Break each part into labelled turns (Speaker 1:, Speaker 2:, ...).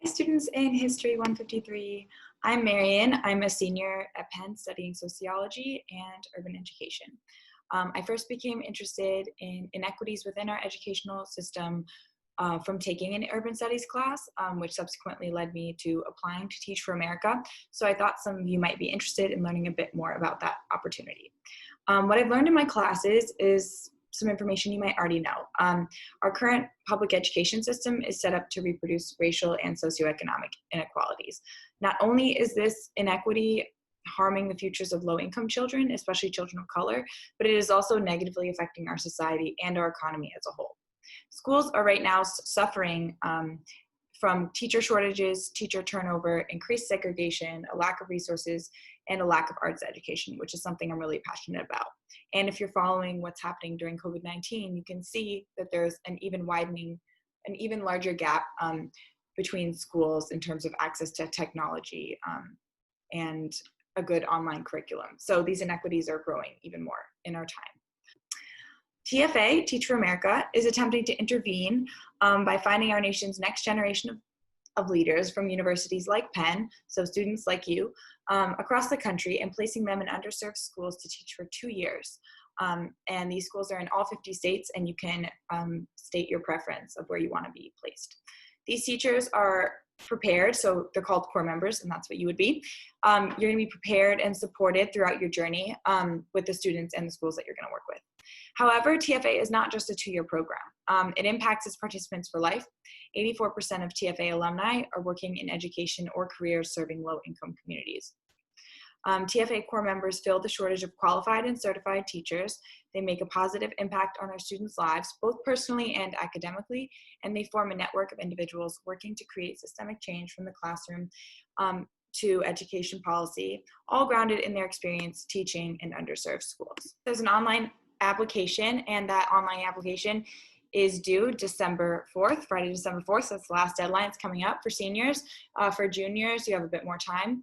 Speaker 1: Students in History 153. I'm Marian. I'm a senior at Penn studying sociology and urban education. I first became interested in inequities within our educational system from taking an urban studies class, which subsequently led me to applying to Teach for America. So I thought some of you might be interested in learning a bit more about that opportunity. What I've learned in my classes is some information you might already know. Our current public education system is set up to reproduce racial and socioeconomic inequalities. Not only is this inequity harming the futures of low-income children, especially children of color, but it is also negatively affecting our society and our economy as a whole. Schools are right now suffering from teacher shortages, teacher turnover, increased segregation, a lack of resources, and a lack of arts education, which is something I'm really passionate about. And if you're following what's happening during COVID-19, you can see that there's an even larger gap between schools in terms of access to technology and a good online curriculum. So these inequities are growing even more in our time. TFA, Teach for America, is attempting to intervene by finding our nation's next generation of leaders from universities like Penn, so students like you, across the country, and placing them in underserved schools to teach for 2 years. And these schools are in all 50 states, and you can state your preference of where you want to be placed. These teachers are prepared, so they're called core members, and that's what you would be. You're going to be prepared and supported throughout your journey with the students and the schools that you're going to work with. However, TFA is not just a 2-year program. It impacts its participants for life. 84% of TFA alumni are working in education or careers serving low-income communities. TFA core members fill the shortage of qualified and certified teachers. They make a positive impact on our students' lives, both personally and academically, and they form a network of individuals working to create systemic change from the classroom to education policy, all grounded in their experience teaching in underserved schools. There's an online application, and that online application is due December 4th, Friday, December 4th. So that's the last deadline. It's coming up for seniors. For juniors, you have a bit more time.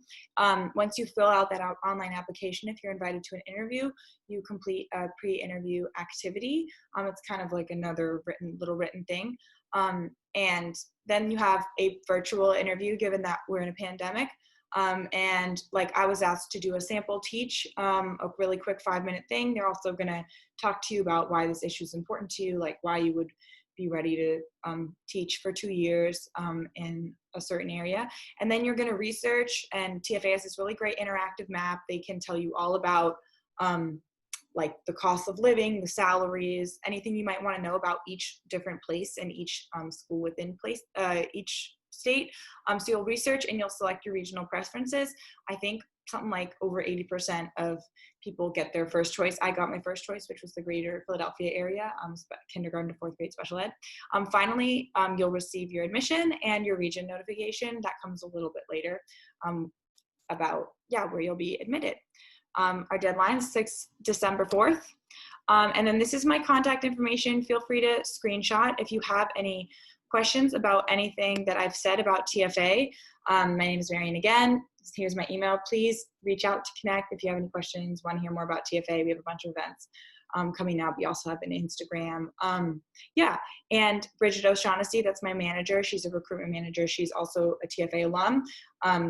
Speaker 1: Once you fill out that online application, if you're invited to an interview, you complete a pre-interview activity. It's kind of like another little written thing. And then you have a virtual interview, given that we're in a pandemic. And like I was asked to do a sample teach, a really quick 5-minute thing. They're also going to talk to you about why this issue is important to you, like why you would be ready to teach for 2 years in a certain area. And then you're going to research, and TFA has this really great interactive map. They can tell you all about like the cost of living, the salaries, anything you might want to know about each different place and each school within each state. So you'll research and you'll select your regional preferences. I think something like over 80% of people get their first choice. I got my first choice, which was the greater Philadelphia area, kindergarten to 4th grade special ed. Finally, you'll receive your admission and your region notification. That comes a little bit later about where you'll be admitted. Our deadline is December 4th. And then this is my contact information. Feel free to screenshot if you have any questions about anything that I've said about TFA. My name is Marian again. Here's my email. Please reach out to connect if you have any questions, want to hear more about TFA. We have a bunch of events coming up. We also have an Instagram. And Bridget O'Shaughnessy, that's my manager. She's a recruitment manager. She's also a TFA alum.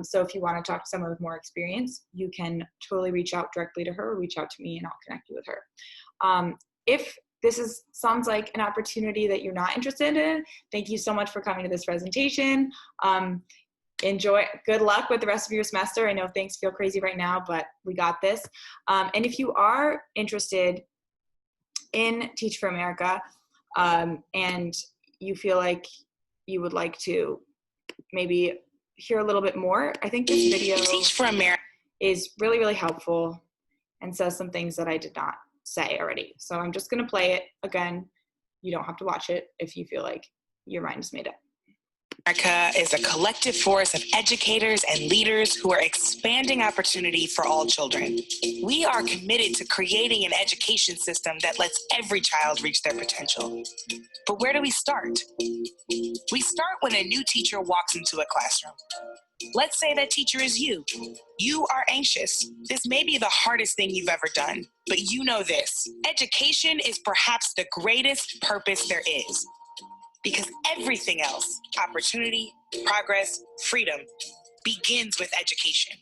Speaker 1: So if you want to talk to someone with more experience, you can totally reach out directly to her or reach out to me and I'll connect you with her. If this sounds like an opportunity that you're not interested in, thank you so much for coming to this presentation. Enjoy, good luck with the rest of your semester. I know things feel crazy right now, but we got this. And if you are interested in Teach for America and you feel like you would like to maybe hear a little bit more, I think this video
Speaker 2: Teach for America
Speaker 1: is really, really helpful and says some things that I did not say already. So I'm just going to play it again. You don't have to watch it if you feel like your mind is made up.
Speaker 2: America is a collective force of educators and leaders who are expanding opportunity for all children. We are committed to creating an education system that lets every child reach their potential. But where do we start? We start when a new teacher walks into a classroom. Let's say that teacher is you. You are anxious. This may be the hardest thing you've ever done, but you know this. Education is perhaps the greatest purpose there is. Because everything else, opportunity, progress, freedom, begins with education.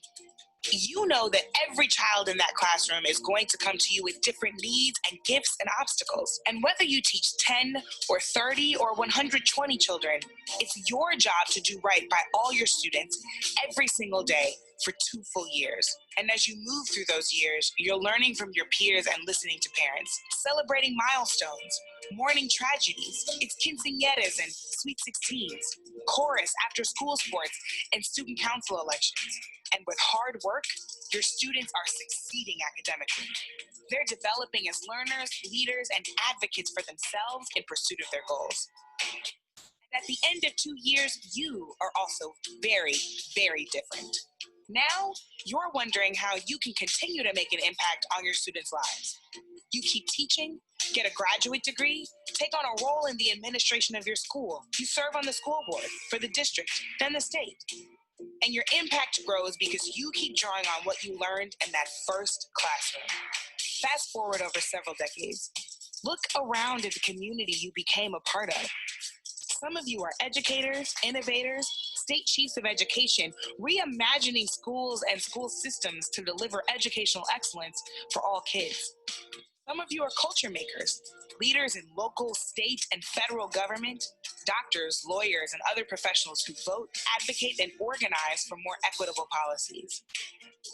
Speaker 2: You know that every child in that classroom is going to come to you with different needs and gifts and obstacles. And whether you teach 10 or 30 or 120 children, it's your job to do right by all your students every single day for 2 full years. And as you move through those years, you're learning from your peers and listening to parents, celebrating milestones, mourning tragedies. It's quinceañeras and sweet 16s, chorus, after school sports, and student council elections. And with hard work, your students are succeeding academically. They're developing as learners, leaders, and advocates for themselves in pursuit of their goals. And at the end of 2 years, you are also very, very different. Now, you're wondering how you can continue to make an impact on your students' lives. You keep teaching, get a graduate degree, take on a role in the administration of your school. You serve on the school board for the district, then the state. And your impact grows because you keep drawing on what you learned in that first classroom. Fast forward over several decades. Look around at the community you became a part of. Some of you are educators, innovators, state chiefs of education, reimagining schools and school systems to deliver educational excellence for all kids. Some of you are culture makers, leaders in local, state, and federal government, doctors, lawyers, and other professionals who vote, advocate, and organize for more equitable policies.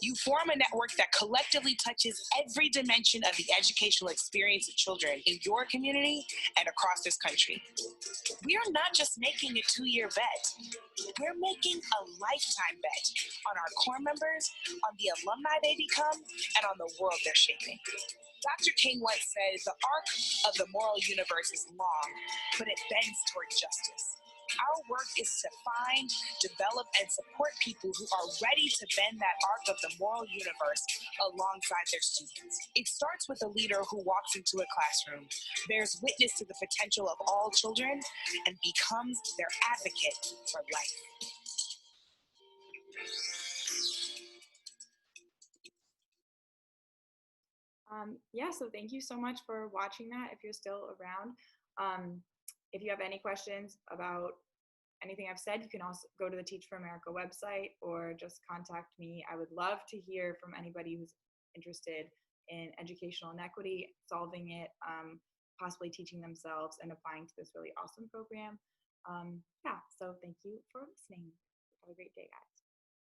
Speaker 2: You form a network that collectively touches every dimension of the educational experience of children in your community and across this country. We are not just making a 2-year bet. We're making a lifetime bet on our core members, on the alumni they become, and on the world they're shaping. Dr. King once said, the arc of the moral universe is long, but it bends toward justice. Our work is to find, develop, and support people who are ready to bend that arc of the moral universe alongside their students. It starts with a leader who walks into a classroom, bears witness to the potential of all children, and becomes their advocate for life.
Speaker 1: Yeah, so thank you so much for watching that if you're still around. If you have any questions about anything I've said, you can also go to the Teach for America website or just contact me. I would love to hear from anybody who's interested in educational inequity, solving it, possibly teaching themselves and applying to this really awesome program. Yeah, so thank you for listening. Have a great day, guys.